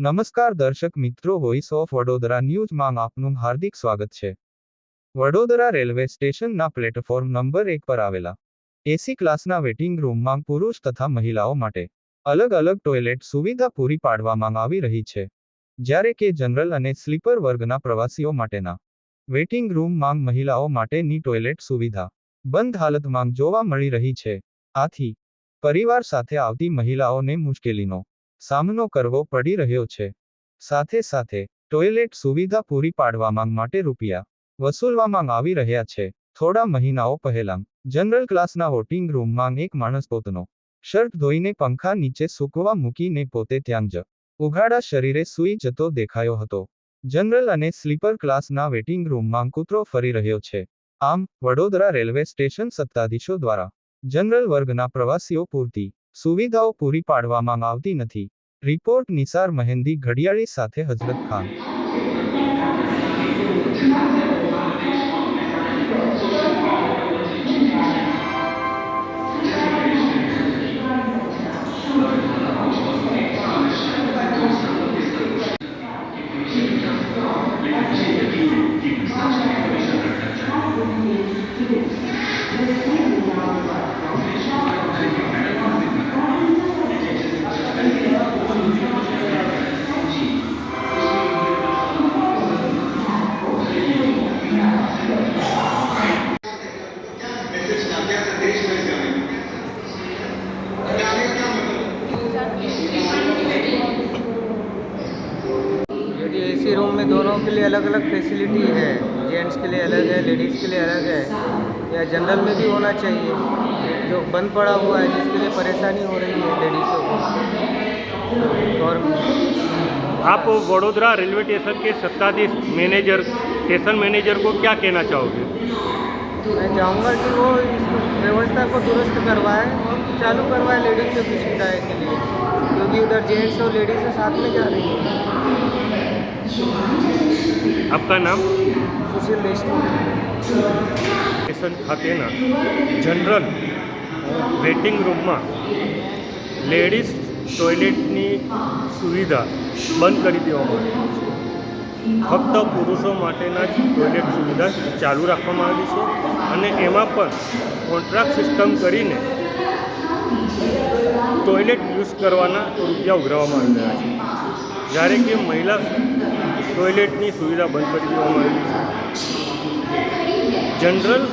નમસ્કાર દર્શક મિત્રો, વોઇસ ઓફ વડોદરા ન્યૂઝમાં આપનું હાર્દિક સ્વાગત છે। વડોદરા રેલવે સ્ટેશનના પ્લેટફોર્મ નંબર 1 પર આવેલા એસી ક્લાસના વેટિંગ રૂમમાં પુરુષ તથા મહિલાઓ માટે અલગ અલગ ટોયલેટ સુવિધા પૂરી પાડવામાં આવી રહી છે, જ્યારે કે જનરલ અને સ્લીપર વર્ગના પ્રવાસીઓ માટેના વેટિંગ રૂમમાં મહિલાઓ માટેની ટોયલેટ સુવિધા બંધ હાલતમાં જોવા મળી રહી છે। આથી પરિવાર સાથે આવતી મહિલાઓને મુશ્કેલીનો સામનો કરવો પડી રહ્યો છે। સાથે સાથે ટોયલેટ સુવિધા પૂરી પાડવામાં માટે રૂપિયા વસૂલવામાં આવી રહ્યા છે। થોડા મહિનાઓ પહેલા જનરલ ક્લાસના વોટિંગ રૂમમાં એક માણસ પોતાનો શર્ટ ધોઈને પંખા નીચે સૂકવા મૂકીને પોતે ત્યાં જ ઉઘાડા શરીરે સૂઈ જતો દેખાયો હતો। જનરલ અને સ્લીપર ક્લાસના વેટિંગ રૂમમાં કૂતરો ફરી રહ્યો છે। આમ વડોદરા રેલવે સ્ટેશન સત્તાધીશો દ્વારા જનરલ વર્ગના પ્રવાસીઓ પૂરતી સુવિધાઓ પૂરી પાડવામાં આવતી નથી। રિપોર્ટ નિસાર મહેંદી ઘડિયાળી સાથે હજરત ખાન। एसी रूम में दोनों के लिए अलग अलग फैसिलिटी है। जेंट्स के लिए अलग है, लेडीज़ के लिए अलग है, या जनरल में भी होना चाहिए। जो बंद पड़ा हुआ है, जिसके लिए परेशानी हो रही है लेडीज़ों को। और आप वडोदरा रेलवे स्टेशन के सत्ताधीश मैनेजर, स्टेशन मैनेजर को क्या कहना चाहोगे? मैं चाहूँगा कि वो इस व्यवस्था को दुरुस्त करवाए और चालू करवाए लेडीज़ की सुविधा के लिए, क्योंकि उधर जेंट्स और लेडीज़ साथ में जा रही है। आपका नाम? सुशील देशमुख। સ્ટેશન ખાતેના જનરલ વેટિંગ રૂમમાં લેડીઝ ટોયલેટની સુવિધા બંધ કરી દેવામાં આવી છે। ફક્ત પુરુષો માટેના જ ટોયલેટ સુવિધા ચાલુ રાખવામાં આવી છે અને એમાં પણ કોન્ટ્રાક્ટ સિસ્ટમ કરીને ટોયલેટ યુઝ કરવાના રૂપિયા ઉઘરાવવામાં આવી રહ્યા છે, જ્યારે કે મહિલા ટોયલેટની સુવિધા બંધ કરી દેવામાં આવી છે। જનરલ